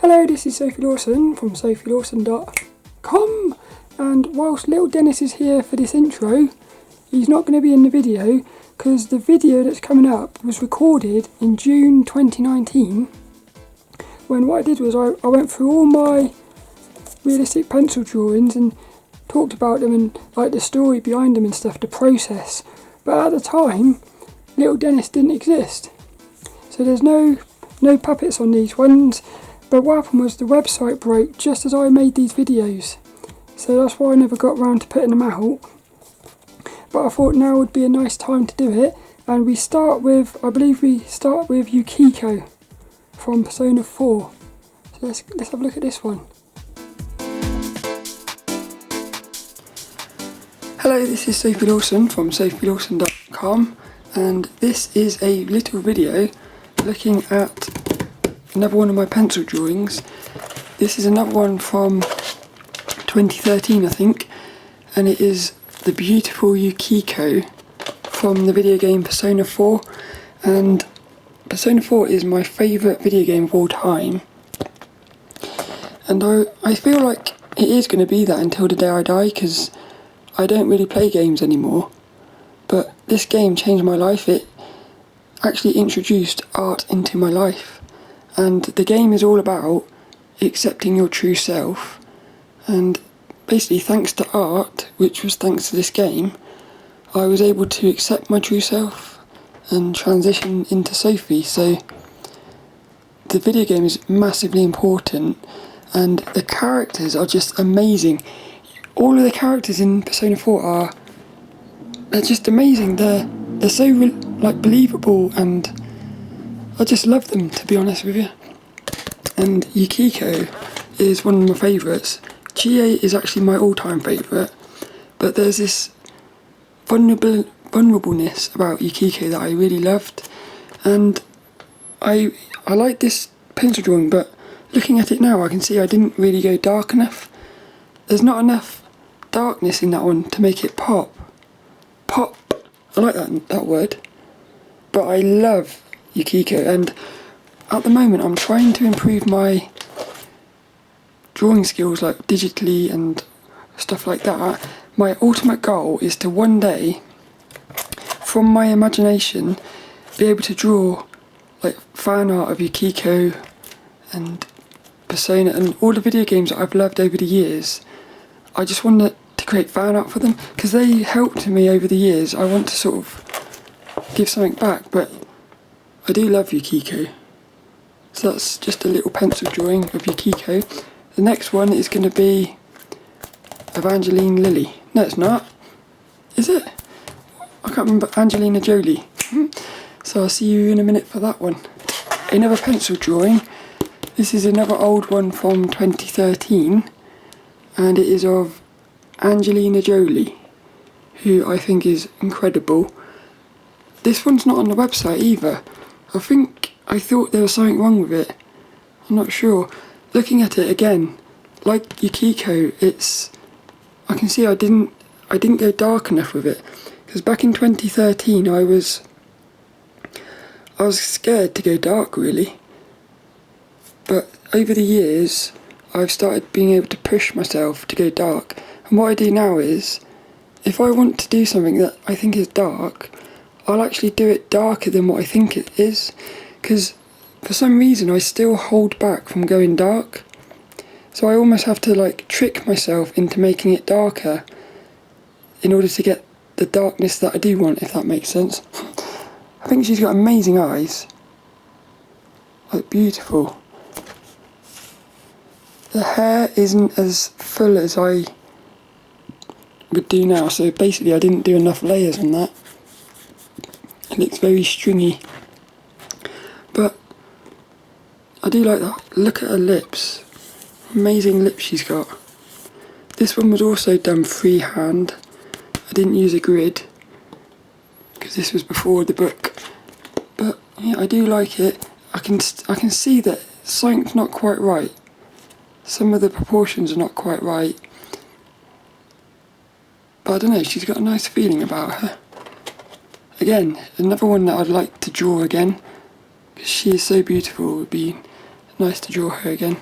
Hello, this is Sophie Lawson from sophielawson.com, and whilst little Dennis is here for this intro, he's not going to be in the video because the video that's coming up was recorded in June 2019 when what I did was I went through all my realistic pencil drawings and talked about them and like the story behind them and stuff, the process. But at the time, little Dennis didn't exist, so there's no puppets on these ones. But what happened was the website broke just as I made these videos, so that's why I never got around to putting them out. But I thought now would be a nice time to do it, and we start with, I believe we start with Yukiko from Persona 4. So let's have a look at this one. Hello, this is Sophie Lawson from sophielawson.com, and this is a little video looking at another one of my pencil drawings. This is another one from 2013, I think, and it is the beautiful Yukiko from the video game Persona 4. And Persona 4 is my favourite video game of all time, and I feel like it is going to be that until the day I die, because I don't really play games anymore. But this game changed my life. It actually introduced art into my life. And the game is all about accepting your true self, and basically thanks to art, which was thanks to this game, I was able to accept my true self and transition into Sophie. So the video game is massively important, and the characters are just amazing. All of the characters in Persona 4 they're just amazing. They're so believable, and I just love them, to be honest with you. And Yukiko is one of my favourites. XIII is actually my all-time favourite, but there's this vulnerableness about Yukiko that I really loved, and I like this pencil drawing, but looking at it now I can see I didn't really go dark enough. There's not enough darkness in that one to make it pop. Pop! I like that word. But I love Yukiko, and at the moment I'm trying to improve my drawing skills, like digitally and stuff like that. My ultimate goal is to one day, from my imagination, be able to draw like fan art of Yukiko and Persona and all the video games that I've loved over the years. I just want to create fan art for them because they helped me over the years. I want to sort of give something back, but I do love Yukiko. So that's just a little pencil drawing of Yukiko. The next one is going to be of Angelina Lily. No, it's not. Is it? I can't remember. Angelina Jolie. So I'll see you in a minute for that one. Another pencil drawing. This is another old one from 2013, and it is of Angelina Jolie, who I think is incredible. This one's not on the website either. I thought there was something wrong with it. I'm not sure. Looking at it again, like Yukiko, I can see I didn't go dark enough with it, because back in 2013 I was scared to go dark, really. But over the years I've started being able to push myself to go dark, and what I do now is, if I want to do something that I think is dark, I'll actually do it darker than what I think it is, because for some reason I still hold back from going dark. So I almost have to like trick myself into making it darker in order to get the darkness that I do want, if that makes sense. I think she's got amazing eyes. Like, beautiful. The hair isn't as full as I would do now, so basically I didn't do enough layers on that. It looks very stringy, but I do like that. Look at her lips. Amazing lips she's got. This one was also done freehand. I didn't use a grid because this was before the book, but yeah, I do like it. I can see that something's not quite right. Some of the proportions are not quite right, but I don't know, she's got a nice feeling about her. Again, another one that I'd like to draw again, because she is so beautiful. It would be nice to draw her again.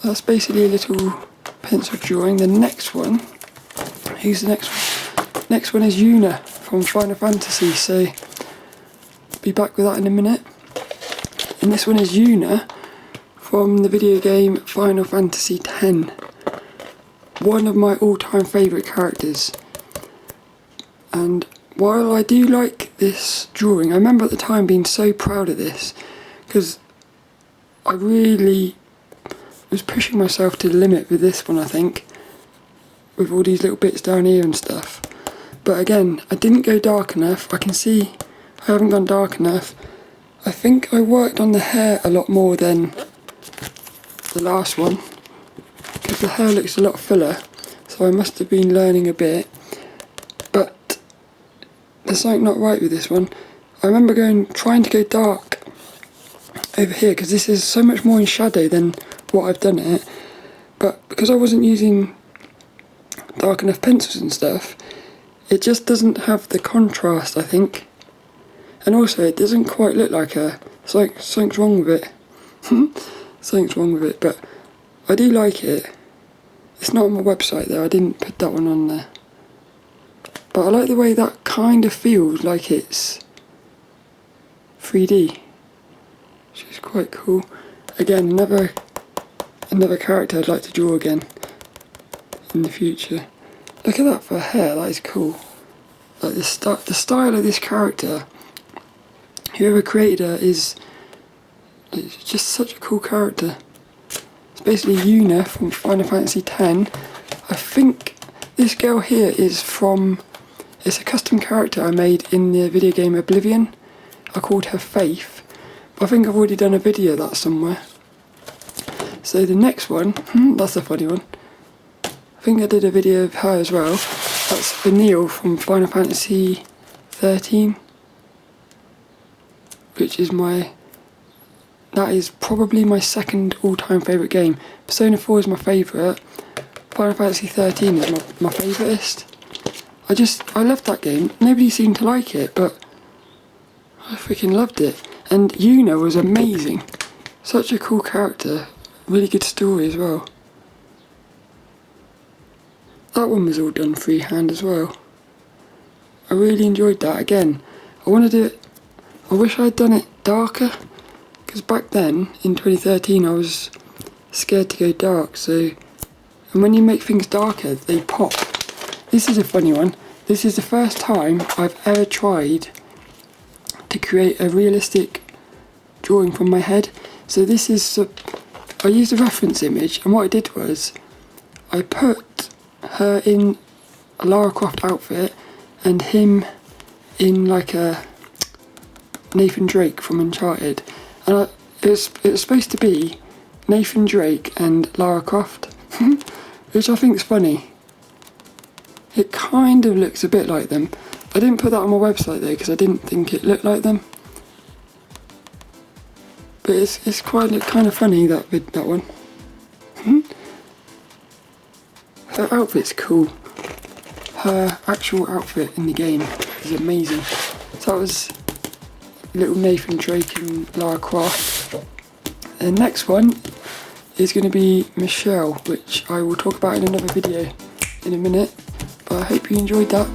that's basically a little pencil drawing. The next one, who's the next one? Next one is Yuna from Final Fantasy, so be back with that in a minute. And this one is Yuna from the video game Final Fantasy X. One of my all-time favourite characters. And while I do like this drawing, I remember at the time being so proud of this, because I really was pushing myself to the limit with this one, I think, with all these little bits down here and stuff. But again, I didn't go dark enough. I can see I haven't gone dark enough. I think I worked on the hair a lot more than the last one, because the hair looks a lot fuller, so I must have been learning a bit. But there's something not right with this one. I remember trying to go dark over here, because this is so much more in shadow than what I've done it, but because I wasn't using dark enough pencils and stuff, it just doesn't have the contrast, I think. And also it doesn't quite look like something's wrong with it. Something's wrong with it, but I do like it. It's not on my website though, I didn't put that one on there. But I like the way that kind of feels like it's 3D, which is quite cool. Again, another character I'd like to draw again in the future. Look at that for hair, that is cool. Like the style of this character, whoever created her it's just such a cool character. It's basically Yuna from Final Fantasy X. I think this girl here is it's a custom character I made in the video game Oblivion. I called her Faith, but I think I've already done a video of that somewhere. So the next one, that's a funny one. I think I did a video of her as well. That's Vanille from Final Fantasy XIII, which is that is probably my second all-time favourite game. Persona 4 is my favourite. Final Fantasy XIII is my favouriteest. I loved that game. Nobody seemed to like it, but I freaking loved it. And Yuna was amazing. Such a cool character. Really good story as well. That one was all done freehand as well. I really enjoyed that. Again, I want to do it. I wish I had done it darker, because back then in 2013 I was scared to go dark. And when you make things darker, they pop. This is a funny one. This is the first time I've ever tried to create a realistic drawing from my head. So this is I used a reference image, and what I did was I put her in a Lara Croft outfit and him in like a Nathan Drake from Uncharted, and it was supposed to be Nathan Drake and Lara Croft, which I think is funny. It kind of looks a bit like them. I didn't put that on my website though, because I didn't think it looked like them. But it's quite kind of funny, that one. Her outfit's cool. Her actual outfit in the game is amazing. So that was little Nathan Drake and Lara Croft. The next one is going to be Michelle, which I will talk about in another video in a minute. But I hope you enjoyed that.